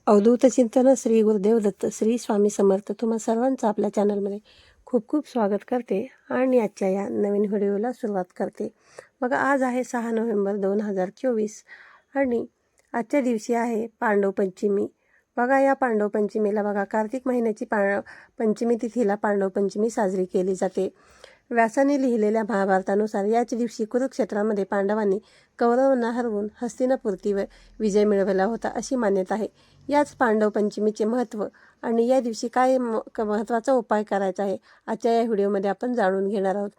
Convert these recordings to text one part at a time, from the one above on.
अवधूत चिंतन श्री गुरुदेव दत्त श्री स्वामी समर्थ तुम्हा सर्वांचं आपल्या चॅनलमध्ये खूप खूप स्वागत करते आणि आजच्या या नवीन व्हिडिओला सुरुवात करते. बघा, आज आहे 6 नोव्हेंबर 2024 आणि आजच्या दिवशी आहे पांडव पंचमी. बघा, या पांडव पंचमीला बघा कार्तिक महिन्याची पंचमी तिथीला पांडव पंचमी साजरी केली जाते. व्यासाने लिहिलेल्या महाभारतानुसार याच दिवशी कुरुक्षेत्रामध्ये पांडवांनी कौरवांना हरवून हस्तिनापुरतीवर विजय मिळवला होता अशी मान्यता आहे. याच पांडव पंचमीचे महत्त्व आणि या दिवशी काय महत्त्वाचा उपाय करायचा आहे आजच्या या व्हिडिओमध्ये आपण जाणून घेणार आहोत.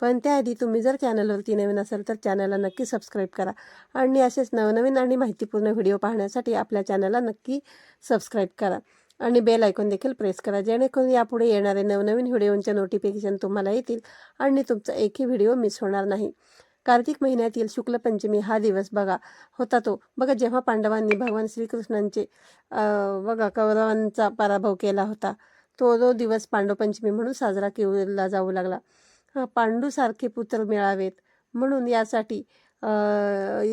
पण त्याआधी तुम्ही जर चॅनलवरती नवीन असाल तर चॅनलला नक्की सबस्क्राईब करा आणि असेच नवनवीन आणि माहितीपूर्ण व्हिडिओ पाहण्यासाठी आपल्या चॅनलला नक्की सबस्क्राईब करा आणि बेल आयकॉन देखील प्रेस करा, जेणेकरून यापुढे येणारे नवनवीन व्हिडिओंचे नोटिफिकेशन तुम्हाला येतील आणि तुमचा एकही व्हिडिओ मिस होणार नाही. कार्तिक महिन्यातील शुक्ल पंचमी हा दिवस बघा जेव्हा पांडवांनी भगवान श्रीकृष्णांचे कौरवांचा पराभव केला होता, तो दिवस पांडव पंचमी म्हणून साजरा केला जाऊ लागला. पांडूसारखे पुत्र मिळावेत म्हणून यासाठी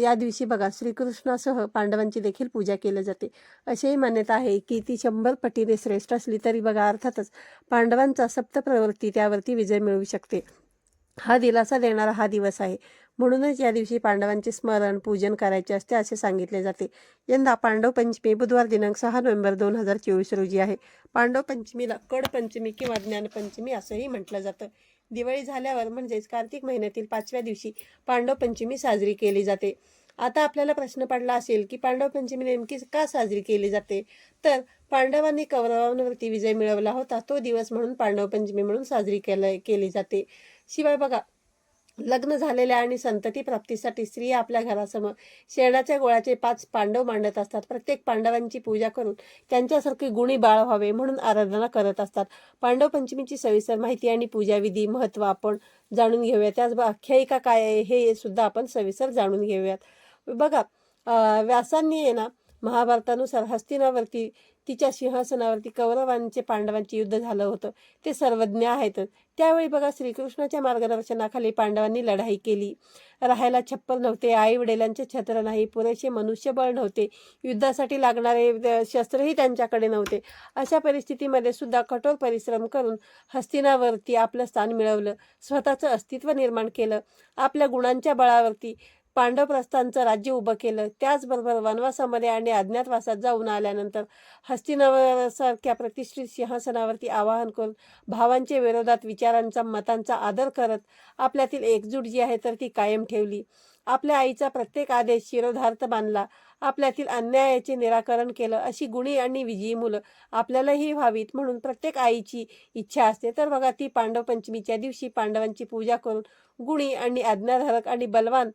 या दिवशी बघा श्रीकृष्णासह पांडवांची देखील पूजा केली जाते. अशीही मान्यता आहे की ती 100 पटीने श्रेष्ठ असली तरी बघा अर्थातच पांडवांचा सप्तप्रवृत्ती त्यावरती विजय मिळवू शकते. हा दिलासा देणारा हा दिवस आहे, म्हणूनच या दिवशी पांडवांचे स्मरण पूजन करायचे असते असे सांगितले जाते. यंदा पांडव पंचमी बुधवार दिनांक 6 नोव्हेंबर 2024 रोजी आहे. पांडव पंचमीला कड पंचमी किंवा ज्ञानपंचमी असंही म्हटलं जातं. दिवाळी झाल्यावर म्हणजेच कार्तिक महिन्यातील 5व्या दिवशी पांडव पंचमी साजरी केली जाते. आता आपल्याला प्रश्न पडला असेल की पांडव पंचमी नेमकी का साजरी केली जाते, तर पांडवांनी कौरवांवरती विजय मिळवला होता तो दिवस म्हणून पांडव पंचमी म्हणून साजरी केली जाते. शिवाय बघा, लग्न झालेल्या आणि संतती प्राप्तीसाठी स्त्रिया आपल्या घरासमोर शेणाच्या गोळ्याचे 5 पांडव मांडत असतात. प्रत्येक पांडवांची पूजा करून त्यांच्यासारखे गुणी बाळ व्हावे म्हणून आराधना करत असतात. पांडव पंचमीची सविस्तर माहिती आणि पूजाविधी महत्त्व आपण जाणून घेऊया. त्याच आख्यायिका काय आहे हे सुद्धा आपण सविस्तर जाणून घेऊयात. बघा, व्यासांनी ना महाभारतानुसार हस्तिनावरती तिच्या सिंहासनावरती कौरवांचे पांडवांचे युद्ध झालं होतं ते सर्वज्ञ आहेत. त्यावेळी बघा श्रीकृष्णाच्या मार्गदर्शनाखाली पांडवांनी लढाई केली. राहायला छप्पर नव्हते, आई वडिलांचे छत्र नाही, पुरेसे मनुष्यबळ नव्हते, युद्धासाठी लागणारे शस्त्रही त्यांच्याकडे नव्हते. अशा परिस्थितीमध्ये सुद्धा कठोर परिश्रम करून हस्तिनावरती आपलं स्थान मिळवलं, स्वतःचं अस्तित्व निर्माण केलं. आपल्या गुणांच्या बळावरती पांडवप्रस्थांचं राज्य उभं केलं. त्याचबरोबर वनवासामध्ये आणि अज्ञातवासात जाऊन आल्यानंतर हस्तिनावरसारख्या प्रतिष्ठित सिंहासनावरती आवाहन करून भावांच्या विरोधात विचारांचा मतांचा आदर करत आपल्यातील एकजूट जी आहे तर ती कायम ठेवली. आपल्या आईचा प्रत्येक आदेश शिरोधार्थ मानला. आपल्यातील अन्यायाचे निराकरण केलं. अशी गुणी आणि विजयी मुलं आपल्यालाही व्हावीत म्हणून प्रत्येक आईची इच्छा असते. तर बघा, ती पांडव पंचमीच्या दिवशी पांडवांची पूजा करून गुणी आणि आज्ञाधारक आणि बलवान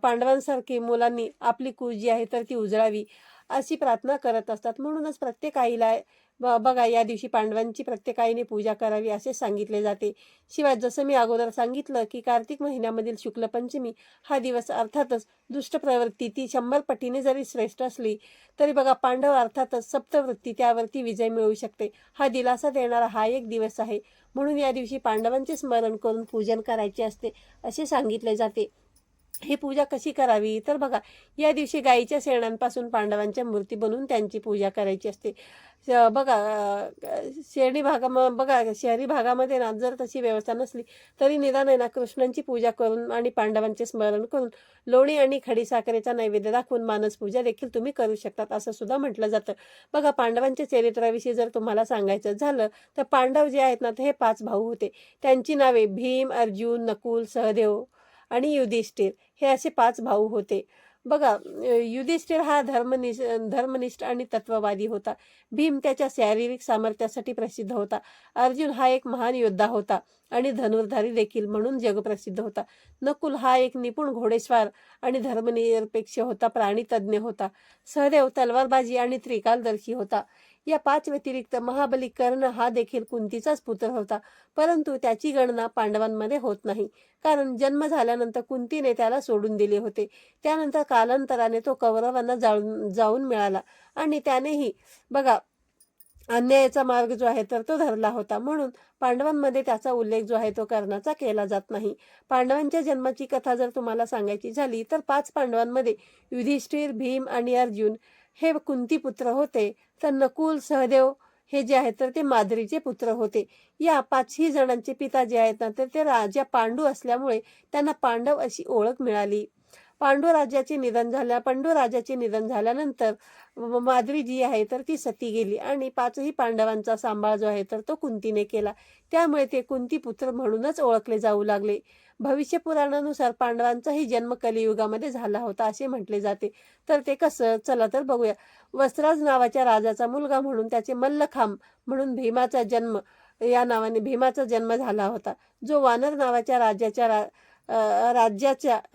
पांडवांसारखी मुलांनी आपली कुळ जी आहे तर ती उजळावी अशी प्रार्थना करत असतात. म्हणूनच प्रत्येक आईला बघा या दिवशी पांडवांची प्रत्येक आईने पूजा करावी असे सांगितले जाते. शिवाय जसं मी अगोदर सांगितलं की कार्तिक महिन्यामधील शुक्ल पंचमी हा दिवस अर्थातच दुष्ट प्रवृत्ती ती 100 पटीने जरी श्रेष्ठ असली तरी बघा पांडव अर्थातच सप्तवृत्ती त्यावरती विजय मिळवू शकते. हा दिलासा देणारा हा एक दिवस आहे, म्हणून या दिवशी पांडवांचे स्मरण करून पूजन करायचे असते असे सांगितले जाते. ही पूजा कशी करावी, तर बघा या दिवशी गाईच्या शेणांपासून पांडवांच्या मूर्ती बनवून त्यांची पूजा करायची असते. बघा शहरी भागामध्ये ना जर तशी व्यवस्था नसली तरी निदान आहे ना कृष्णांची पूजा करून आणि पांडवांचे स्मरण करून लोणी आणि खडीसाखरेचा नैवेद्य दाखवून मानस पूजा देखील तुम्ही करू शकतात असं सुद्धा म्हटलं जातं. बघा, पांडवांच्या चरित्राविषयी जर तुम्हाला सांगायचं झालं तर पांडव जे आहेत ना ते हे 5 भाऊ होते. त्यांची नावे भीम, अर्जुन, नकुल, सहदेव आणि युधिष्ठिर हे असे 5 भाऊ होते. बघा, युधिष्ठिर हा धर्मनिष्ठ आणि तत्ववादी होता. भीम त्याच्या शारीरिक सामर्थ्यासाठी प्रसिद्ध होता. अर्जुन हा एक महान योद्धा होता आणि धनुर्धारी देखील म्हणून जगप्रसिद्ध होता. नकुल हा एक निपुण घोडेस्वार आणि धर्मनिरपेक्ष होता, प्राणीतज्ञ होता. सहदेव तलवारबाजी आणि त्रिकालदर्शी होता. या 5 व्यतिरिक्त महाबली कर्ण हा देखील कुंतीचाच पुत्र होता, परंतु त्याची गणना पांडवांमध्ये होत नाही, कारण जन्म झाल्यानंतर कुंतीने त्याला सोडून दिले होते. त्यानंतर कालांतराने तो कौरवांना जाऊन मिळाला आणि त्यानेही बघा अन्यायाचा मार्ग जो आहे तर तो धरला होता, म्हणून पांडवांमध्ये त्याचा उल्लेख जो आहे तो कर्णाचा केला जात नाही. पांडवांच्या जन्माची कथा जर तुम्हाला सांगायची झाली तर 5 पांडवांमध्ये युधिष्ठिर, भीम आणि अर्जुन हे कुंती पुत्र होते, तर नकुल, सहदेव हे जे आहेत तर ते माद्रीचे पुत्र होते. या 5ही जणांचे पिता जे आहेत ना तर ते राजा पांडू असल्यामुळे त्यांना पांडव अशी ओळख मिळाली. पांडू राजाचे निधन झाल्यानंतर माद्री जी आहे तर ती सती गेली आणि 5ही पांडवांचा सांभाळ जो आहे तर तो कुंतीने केला. त्यामुळे ते कुंती पुत्र म्हणूनच ओळखले जाऊ लागले. भविष्य पुराणानुसार पांडवांचाही जन्म कलियुगामध्ये झाला होता असे म्हटले जाते. तर ते कसं, चला तर बघूया. वस्त्राज नावाच्या राजाचा मुलगा म्हणून त्याचे मल्लखांब म्हणून या नावाने भीमाचा जन्म झाला होता, जो वानर नावाच्या राज्याच्या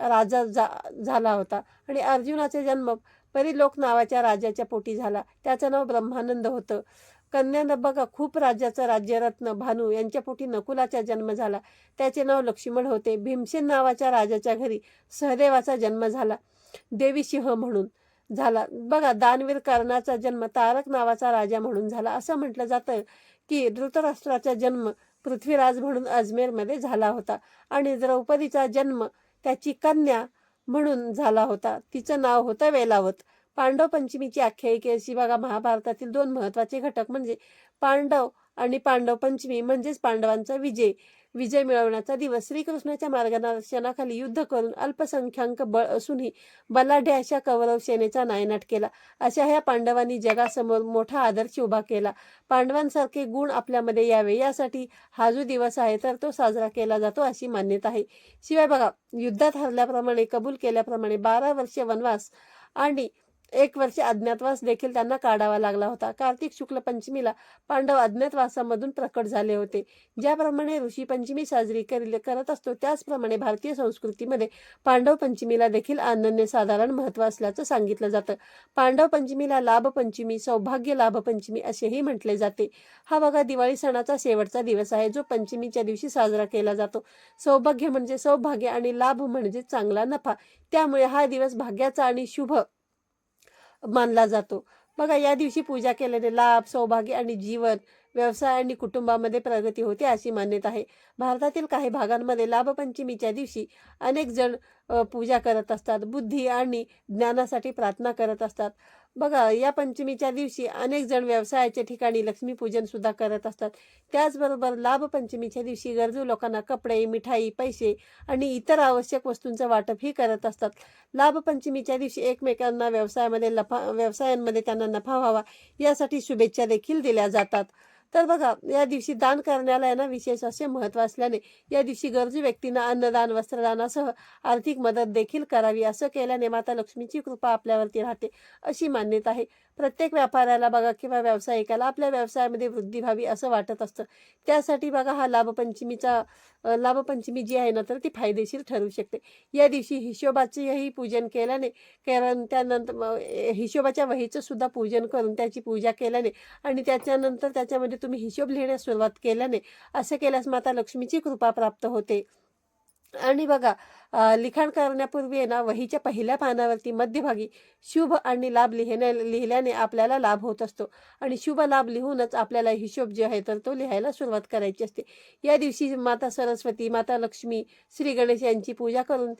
राजा झाला होता. आणि अर्जुनाचा जन्म परिलोक नावाच्या राजाच्या पोटी झाला. त्याचं नाव ब्रह्मानंद होतं. कन्यानं बघा, खूप राज्याचं राज्यरत्न भानू यांच्या पोटी नकुलाचा जन्म झाला. त्याचे नाव लक्ष्मण होते. भीमसेन नावाच्या राजाच्या घरी सहदेवाचा जन्म झाला, देवी सिंह म्हणून झाला. बघा, दानवीर कर्णाचा जन्म तारक नावाचा राजा म्हणून झाला. असं म्हटलं जातं की धृतराष्ट्राचा जन्म पृथ्वीराज म्हणून अजमेरमध्ये झाला होता आणि द्रौपदीचा जन्म त्याची कन्या म्हणून झाला होता. तिचं नाव होतं वेलावत. पांडव पंचमीची आख्यायिका अशी बघा, महाभारतातील 2 महत्त्वाचे घटक म्हणजे पांडव आणि पांडव पंचमी म्हणजेच पांडवांचा विजय मिळवण्याचा दिवस. श्रीकृष्णाच्या मार्गदर्शनाखाली युद्ध करून अल्पसंख्याक बळ असूनही बलाढ्य अशा कौरव सेनेचा नायनाट केला. अशा ह्या पांडवांनी जगासमोर मोठा आदर्श उभा केला. पांडवांसारखे गुण आपल्यामध्ये यावे यासाठी हा जो दिवस आहे तर तो साजरा केला जातो अशी मान्यता आहे. शिवाय बघा, युद्धात हरल्याप्रमाणे, कबूल केल्याप्रमाणे 12 वर्षे वनवास आणि 1 वर्ष अज्ञातवास देखील त्यांना काढावा लागला होता. कार्तिक शुक्ल पंचमीला पांडव अज्ञातवासामधून प्रकट झाले होते. ज्याप्रमाणे ऋषी पंचमी साजरी करत असतो त्याचप्रमाणे भारतीय संस्कृतीमध्ये पांडव पंचमीला देखील अनन्यसाधारण महत्त्व असल्याचं सांगितलं जातं. पांडव पंचमीला लाभ पंचमी, सौभाग्य लाभ पंचमी असेही म्हटले जाते. हा बघा, दिवाळी सणाचा शेवटचा दिवस आहे जो पंचमीच्या दिवशी साजरा केला जातो. सौभाग्य म्हणजे सौभाग्य आणि लाभ म्हणजे चांगला नफा. त्यामुळे हा दिवस भाग्याचा आणि शुभ मानला जातो. बघा, या दिवशी पूजा केल्याने लाभ, सौभाग्य आणि जीवन, व्यवसाय आणि कुटुंबामध्ये प्रगती होते अशी मान्यता आहे. भारतातील काही भागांमध्ये लाभपंचमीच्या दिवशी अनेक जण पूजा करत असतात, बुद्धी आणि ज्ञानासाठी प्रार्थना करत असतात. बघा, या पंचमीच्या दिवशी अनेक जण व्यवसायाच्या ठिकाणी लक्ष्मीपूजन सुद्धा करत असतात. त्याचबरोबर लाभपंचमीच्या दिवशी गरजू लोकांना कपडे, मिठाई, पैसे आणि इतर आवश्यक वस्तूंचं वाटपही करत असतात. लाभपंचमीच्या दिवशी एकमेकांना व्यवसायांमध्ये त्यांना नफा व्हावा यासाठी शुभेच्छा देखील दिल्या जातात. तर बघा, या दिवशी दान करण्याला ना विशेष असे महत्त्व असल्याने या दिवशी गरजू व्यक्तींना अन्नदान, वस्त्रदानासह आर्थिक मदत देखील करावी. असं केल्याने माता लक्ष्मीची कृपा आपल्यावरती राहते अशी मान्यता आहे. प्रत्येक व्यापाऱ्याला बघा किंवा व्यावसायिकाला आपल्या व्यवसायामध्ये वृद्धी व्हावी असं वाटत असतं. त्यासाठी बघा, हा लाभपंचमी जी आहे ना तर ती फायदेशीर ठरू शकते. या दिवशी हिशोबाचेही पूजन केल्याने, कारण त्यानंतर हिशोबाच्या वहीचं सुद्धा पूजन करून त्याची पूजा केल्याने आणि त्याच्यानंतर त्याच्यामध्ये तुम्ही हिशोब लिहिण्यास सुरुवात केल्याने, असं केल्यास माता लक्ष्मीची कृपा प्राप्त होते. आणि बघा, लिखाण करण्यापूर्वी आहे ना वहीच्या पहिल्या पानावरती मध्यभागी शुभ आणि लाभ लिहिल्याने आपल्याला लाभ होत असतो आणि शुभ लाभ लिहूनच आपल्याला हिशोब जे आहे तर तो लिहायला सुरुवात करायची असते. या दिवशी माता सरस्वती, माता लक्ष्मी, श्री गणेश यांची पूजा करून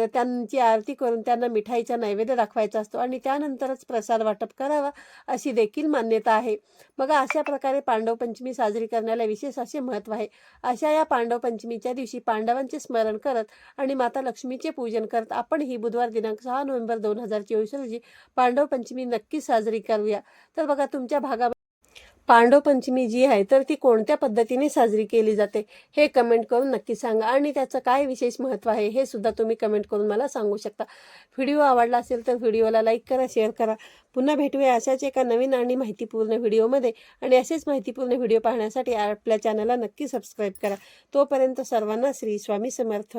त्यांची आरती करून त्यांना मिठाईचा नैवेद्य दाखवायचा असतो आणि त्यानंतरच प्रसाद वाटप करावा अशी देखील मान्यता आहे. बघा, अशा प्रकारे पांडव पंचमी साजरी करण्याला विशेष असे महत्त्व आहे. अशा या पांडव पंचमीच्या दिवशी पांडवांचे स्मरण करत आणि माता लक्ष्मीचे पूजन करत आपण ही बुधवार दिनांक 6 नोव्हेंबर 2024 रोजी पांडव पंचमी नक्की साजरी करूया. तर बघा, तुमच्या भागामध्ये पांडव पंचमी जी आहे तर ती कोणत्या पद्धतीने साजरी केली जाते हे कमेंट करून नक्की सांगा आणि त्याचं काय विशेष महत्त्व आहे हे सुद्धा तुम्ही कमेंट करून मला सांगू शकता. व्हिडिओ आवडला असेल तर व्हिडिओला लाईक करा, शेअर करा. पुन्हा भेटूया अशाच एका नवीन आणि माहितीपूर्ण व्हिडिओमध्ये आणि असेच माहितीपूर्ण व्हिडिओ पाहण्यासाठी आपल्या चॅनलला नक्की सबस्क्राईब करा. तोपर्यंत सर्वांना श्री स्वामी समर्थ.